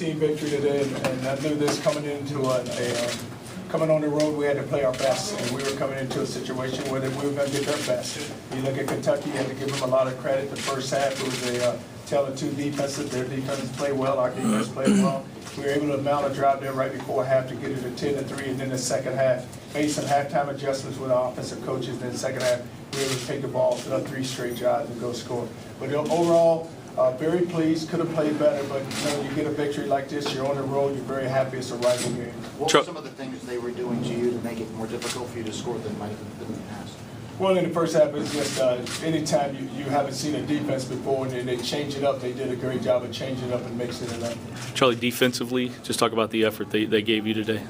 team victory today, and I knew this coming into coming on the road, we had to play our best, and we were coming into a situation where we were going to get their best. You look at Kentucky, you had to give them a lot of credit. The first half, it was a tale of two defenses. Their defense played well, our defense played well. We were able to mount a drive there right before half to get it to 10-3, and then the second half, made some halftime adjustments with our offensive coaches, and then the second half, we were able to take the ball 3 straight drives and go score. But overall, very pleased, could have played better, but you get a victory like this, you're on the road, you're very happy, it's a rival game. What were some of the things they were doing to you to make it more difficult for you to score than might have been in the past? Well, in the first half, it's just anytime you haven't seen a defense before and they change it up, they did a great job of changing it up and mixing it up. Charlie, defensively, just talk about the effort they gave you today.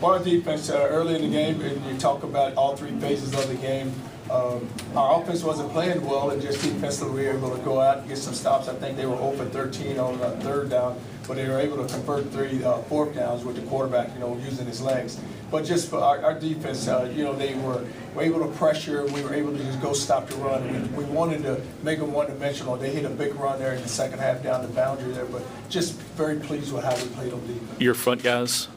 Well, our defense, early in the game, and you talk about all 3 phases of the game, our offense wasn't playing well, and just defensively we were able to go out and get some stops. I think they were 0 for 13 on third down, but they were able to convert 3 fourth downs with the quarterback, using his legs. But just for our defense, they were able to pressure. We were able to just go stop the run. We wanted to make them one-dimensional. They hit a big run there in the second half down the boundary there, but just very pleased with how we played on defense. Your front guys?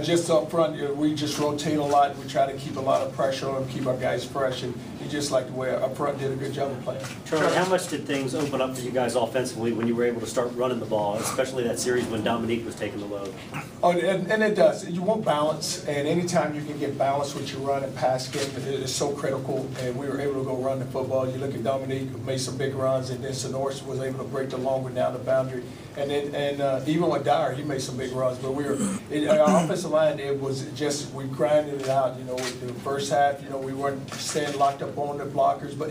Just up front, we just rotate a lot. We try to keep a lot of pressure on them, keep our guys fresh, and you just like the way up front did a good job of playing. Charlie, how much did things open up for you guys offensively when you were able to start running the ball, especially that series when Dominique was taking the load? Oh, and it does. You want balance, and anytime you can get balance with your run and pass game, it is so critical, and we were able to go run the football. You look at Dominique, who made some big runs, and then Sonoris was able to break the long one down the boundary. And even with Dyer, he made some big runs. But our offensive line, it was just, we grinded it out. With the first half, we weren't staying locked up on the blockers. But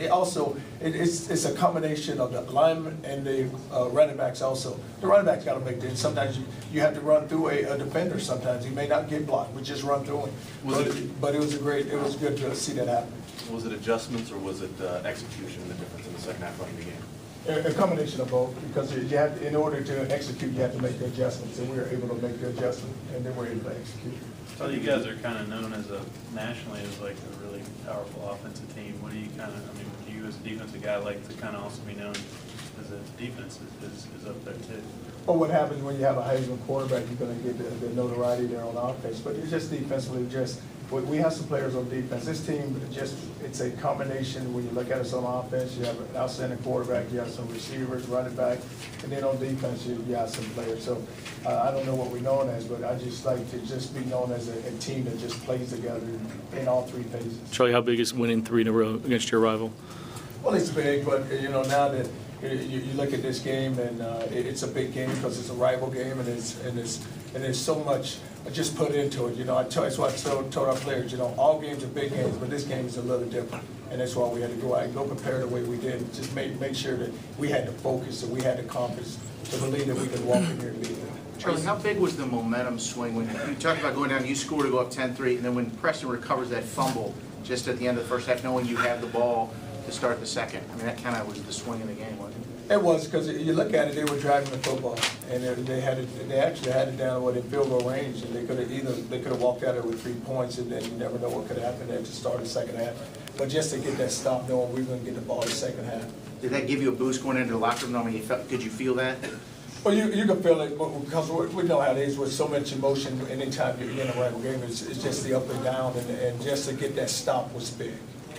it's a combination of the linemen and the running backs also. The running backs got to make it. Sometimes you have to run through a defender. Sometimes he may not get blocked. We just run through him. But it was good to see that happen. Was it adjustments or was it execution, the difference in the second half running the game? A combination of both, because you have to, in order to execute, you have to make the adjustments, and we were able to make the adjustment, and then we're able to execute. So you guys are kind of known as nationally as like a really powerful offensive team. What do you do you as a defensive guy like to kind of also be known as a defense is up there too? Well, what happens when you have a high-level quarterback, you're going to get the notoriety there on offense, but it's just defensively, we have some players on defense. This team, it's a combination. When you look at us on offense, you have an outstanding quarterback, you have some receivers, running back, and then on defense, you have some players. So I don't know what we're known as, but I just like to just be known as a team that just plays together in all 3 phases. Charlie, how big is winning 3 in a row against your rival? Well, it's big, but now that you look at this game, and it's a big game because it's a rival game, and there's so much just put into it. That's why I told our players, all games are big games, but this game is a little different, and that's why we had to go out and go prepare the way we did. Just make sure that we had the focus and we had the confidence to believe that we could walk in here and beat them. Charlie, how big was the momentum swing when you talked about going down, you score to go up 10-3, and then when Preston recovers that fumble just at the end of the first half, knowing you had the ball to start the second? That kind of was the swing in the game, wasn't it? It was, because you look at it, they were driving the football, and they actually had it down in field goal range, and they could have walked out there with 3 points, and then you never know what could happen there to start the second half. But just to get that stop, knowing we were going to get the ball in the second half. Did that give you a boost going into the locker room? Did you feel that? Well, you can feel it because we know how it is with so much emotion. Anytime you're in a rival game, it's just the up and down, and just to get that stop was big.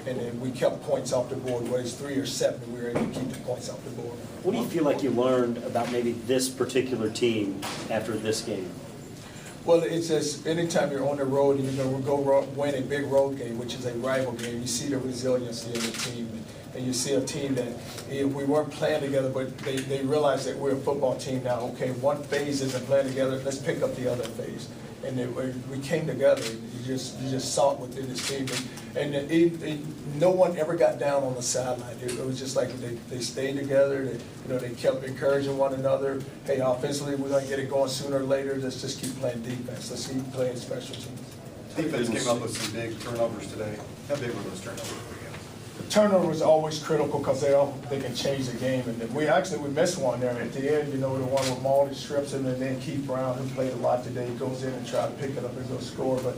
And then we kept points off the board, whether it's 3 or 7, we were able to keep the points off the board. What do you feel like you learned about maybe this particular team after this game? Well, it's just anytime you're on the road and you're going to go win a big road game, which is a rival game, you see the resiliency in the team. And you see a team that we weren't playing together, but they realize that we're a football team now. Okay, one phase isn't playing together, let's pick up the other phase. And we came together. You just saw it within this team, and no one ever got down on the sideline. It was just like they stayed together. They kept encouraging one another. Hey, offensively, we're gonna get it going sooner or later. Let's just keep playing defense. Let's keep playing special teams. Defense came up with some big turnovers today. How big were those turnovers for you? Turnover was always critical because they can change the game. And we missed one there at the end, you know, the one with Maldy strips him, and then Keith Brown, who played a lot today, goes in and tries to pick it up and go score. But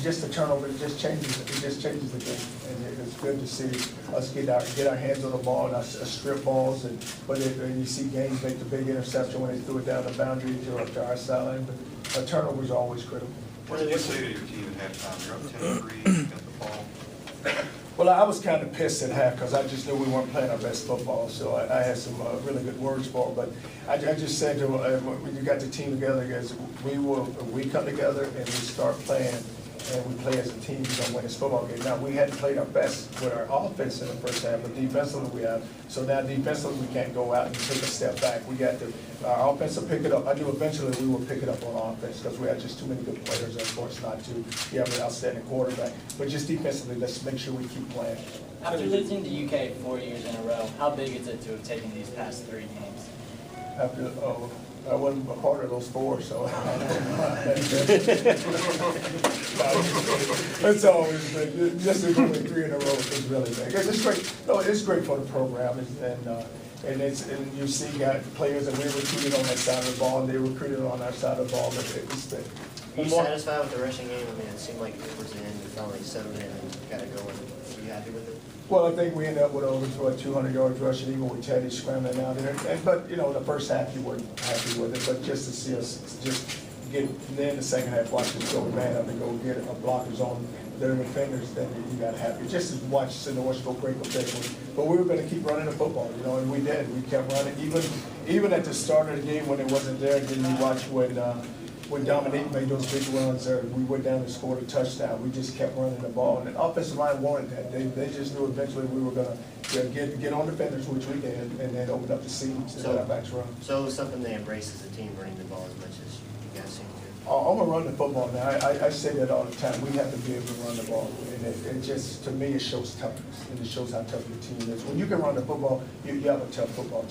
just the turnover, it just changes the game. And it's good to see us get our hands on the ball and our strip balls. But you see games make the big interception when they threw it down the boundary to our sideline. But turnover is always critical. What did you say to your team at halftime? You're up 10-3 at the ball. Well, I was kind of pissed at half because I just knew we weren't playing our best football. So I had some really good words for it. But I just said to when you got the team together, guys, we come together and we start playing, and we play as a team, we're gonna win this football game. Now, we hadn't played our best with our offense in the first half, but defensively we have. So now defensively we can't go out and take a step back. We got to, our offense will pick it up. I knew eventually we will pick it up on offense because we had just too many good players, of course, not to. We have an outstanding quarterback. But just defensively, let's make sure we keep playing. After losing to UK 4 years in a row, how big is it to have taken these past 3 games? After, I wasn't a part of those 4, so. It's always big. Just to go 3 in a row is really big. It's great. No, it's great for the program, and you see players that we recruited on that side of the ball, and they recruited on our side of the ball. But it's big. Are you satisfied with the rushing game? I mean, it seemed like towards the end, you finally settled in and got it going. Are you happy with it? Well, I think we ended up with over 200 yards rushing, even with Teddy scrambling out there. But, you know, the first half you weren't happy with it, but just to see us just get, then the second half, watch us go man up and go get a blockers on their defenders, then you got happy. Just to watch Sonoran go break officially. But we were going to keep running the football, you know, and we did. We kept running, even at the start of the game when it wasn't there. Then you watch when Dominique made those big runs there, we went down and scored a touchdown. We just kept running the ball, and the offensive line wanted that. They just knew eventually we were going to get on defenders, which we did, and then open up the seams to let our backs run. So it was something they embraced as a team, running the ball as much as you guys seem to. I'm going to run the football now. I say that all the time. We have to be able to run the ball, and it just, to me, it shows toughness, and it shows how tough your team is. When you can run the football, you have a tough football team.